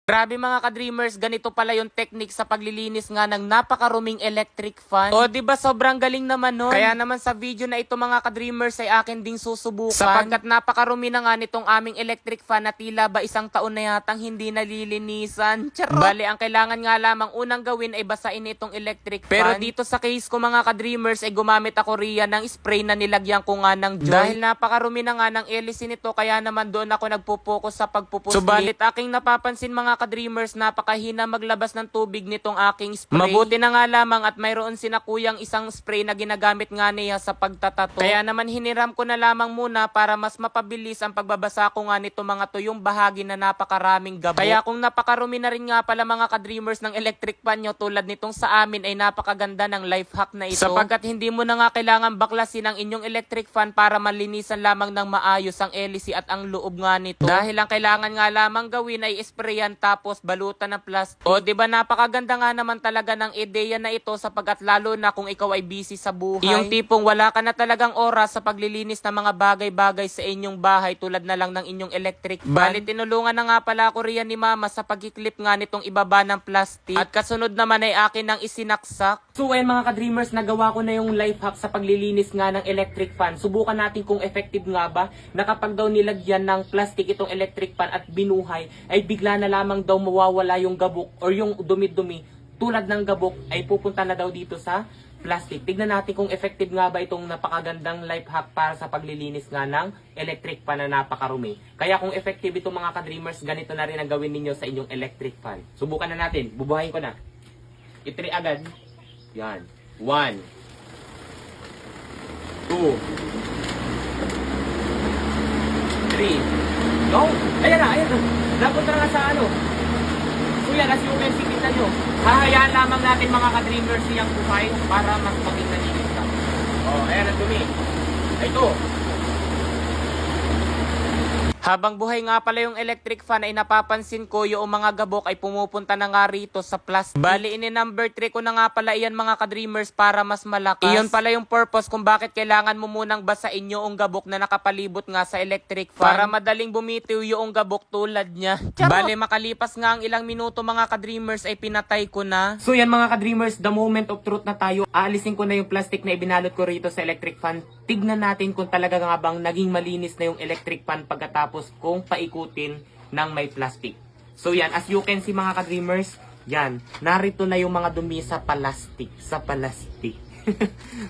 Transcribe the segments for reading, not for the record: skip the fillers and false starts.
Grabe mga ka-dreamers, ganito pala yung technique sa paglilinis nga ng napakaruming electric fan. O di ba sobrang galing naman nun? Kaya naman sa video na ito mga ka-dreamers ay akin ding susubukan. Sapagkat napakarumi na nga nitong aming electric fan na tila ba isang taon na yatang hindi nalilinisan. Charot! Bale, ang kailangan nga lamang unang gawin ay basain itong electric fan. Pero dito sa case ko mga ka-dreamers ay gumamit ako riyan ng spray na nilagyan ko nga ng joy. Dahil napakarumi na nga ng hélice nito kaya naman doon ako nagpo-focus sa pagpupuslit. Subalit aking napapansin mga ka-dreamers, napakahina maglabas ng tubig nitong aking spray. Mabuti na nga lamang at mayroon sinakuyang isang spray na ginagamit nga niya sa pagtatato. Kaya naman hiniram ko na lamang muna para mas mapabilis ang pagbabasa ko nga nito mga to yung bahagi na napakaraming gabok. Kaya kung napakarumi na rin nga pala mga ka-dreamers ng electric fan nyo tulad nitong sa amin ay napakaganda ng life hack na ito. Sapagkat hindi mo na nga kailangan baklasin ang inyong electric fan para malinisan lamang ng maayos ang hélice at ang loob nga nito. Dahil ang kailangan nga lamang gawin ay sprayan tapos balutan ng plastic. O di ba napakaganda nga naman talaga ng ideya na ito sapagkat lalo na kung ikaw ay busy sa buhay. Yung tipong wala ka na talagang oras sa paglilinis ng mga bagay-bagay sa inyong bahay tulad na lang ng inyong electric fan. Bali tinulungan na nga pala ako riyan ni mama sa pagkiklip nga nitong ibaba ng plastic. At kasunod naman ay akin ng isinaksak. So ayan mga ka-dreamers, nagawa ko na yung life hack sa paglilinis nga ng electric fan. Subukan natin kung effective nga ba na kapag daw nilagyan ng plastic itong electric fan at binuhay ay bigla na lamang daw mawawala yung gabok or yung dumi-dumi tulad ng gabok ay pupunta na daw dito sa plastic. Tignan natin kung effective nga ba itong napakagandang life hack para sa paglilinis nga ng electric fan na napakarumi. Kaya kung effective ito mga ka-dreamers, ganito na rin ang gawin ninyo sa inyong electric fan. Subukan na natin. Bubuhayin ko na. I-try agad. Yan. 1 2 3 Go! Ayan na, ayan na. Napunta na nga sa ano. So yan, as you can see, kita nyo. Hahayaan lamang natin mga ka-dreamers siyang buhay para mas maging nalinis ka. Oh, ayan ang dumi. Ito. Habang buhay nga pala yung electric fan ay napapansin ko yung mga gabok ay pumupunta na nga rito sa plastic. Bali, number 3 ko na nga pala iyan mga ka-dreamers para mas malakas. Iyon pala yung purpose kung bakit kailangan mo munang basain yung gabok na nakapalibot nga sa electric fan. Para madaling bumitiw yung gabok tulad niya. Bali, makalipas nga ang ilang minuto mga ka-dreamers ay pinatay ko na. So yan mga ka-dreamers, the moment of truth na tayo. Aalisin ko na yung plastic na ibinalot ko rito sa electric fan. Tignan natin kung talaga nga bang naging malinis na yung electric fan pagkatapos kung paikutin ng may plastic. So yan, as you can see mga ka-dreamers, yan, narito na yung mga dumi sa plastic. Sa plastic.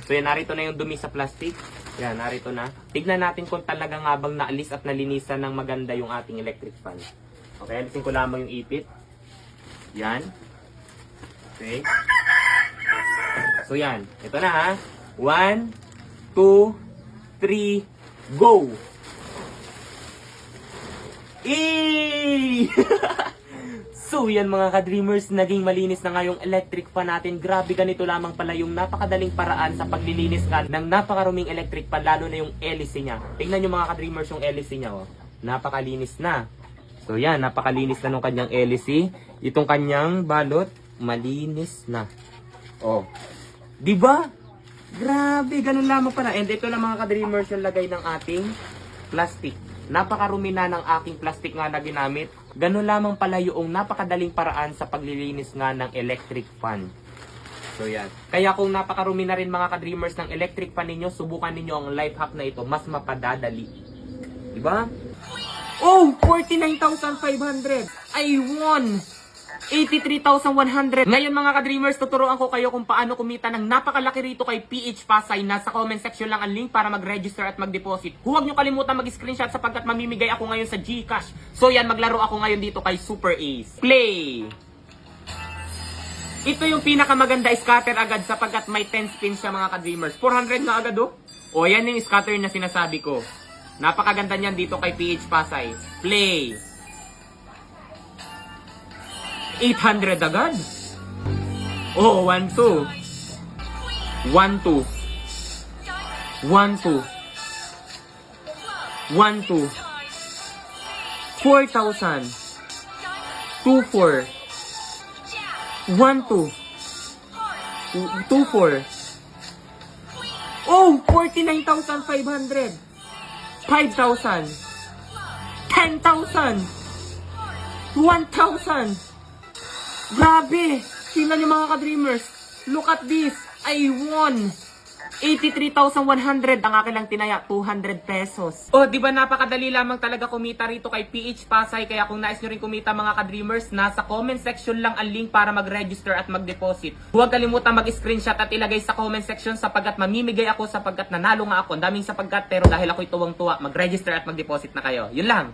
So yan, narito na yung dumi sa plastic. Yan, narito na. Tignan natin kung talaga nga bang naalis at nalinisan ng maganda yung ating electric fan. Okay, alisin ko lamang yung ipit. Yan. Okay. So yan, ito na ha. 1, 2, 3, go! So yan mga ka-dreamers, naging malinis na nga yung electric fan natin. Grabe, ganito lamang pala yung napakadaling paraan sa paglilinis ka ng napakaruming electric fan, lalo na yung hélice niya. Tingnan nyo mga ka-dreamers yung hélice niya, oh. Napakalinis na. So yan, napakalinis na nung kanyang hélice. Itong kanyang balot, malinis na. Oh, di ba? Grabe, ganun lamang pala. And ito lang mga ka-dreamers yung lagay ng ating plastic. Napakarumi na ng aking plastic nga na ginamit. Ganun lamang pala yung napakadaling paraan sa paglilinis nga ng electric fan. So yan. Kaya kung napakarumi na rin mga ka-dreamers ng electric fan ninyo, subukan ninyo ang life hack na ito. Mas mapadadali. Diba? Oh! 49,500! I won! 83,100. Ngayon mga ka-dreamers, tuturuan ko kayo kung paano kumita ng napakalaki rito kay PH Pasay. Nasa comment section lang ang link para mag-register at mag-deposit. Huwag nyo kalimutan mag-screenshot sapagkat mamimigay ako ngayon sa GCash. So yan, maglaro ako ngayon dito kay Super Ace. Play! Ito yung pinakamaganda, scatter agad sapagkat may 10 spins siya mga ka-dreamers. 400 na agad oh. O yan yung scatter na sinasabi ko. Napakaganda niyan dito kay PH Pasay. Play! 800 agad. Oh, 1, 2. 1, 2. 1, 2. 1, 2. 4,000. 2, 4. 1, 2. 2, 4. Oh, 49,500. 5,000. 10,000. 1,000! Grabe! Tingnan niyo mga ka-dreamers. Look at this! I won! 83,100. Ang akin lang tinaya, 200 pesos. Oh, di ba napakadali lamang talaga kumita rito kay PH Pasay. Kaya kung nais nyo rin kumita mga ka-dreamers, nasa comment section lang ang link para mag-register at mag-deposit. Huwag kalimutan mag-screenshot at ilagay sa comment section sapagkat mamimigay ako sapagkat nanalo nga ako. Ang daming sapagkat pero dahil ako'y tuwang-tuwa, mag-register at mag-deposit na kayo. Yun lang.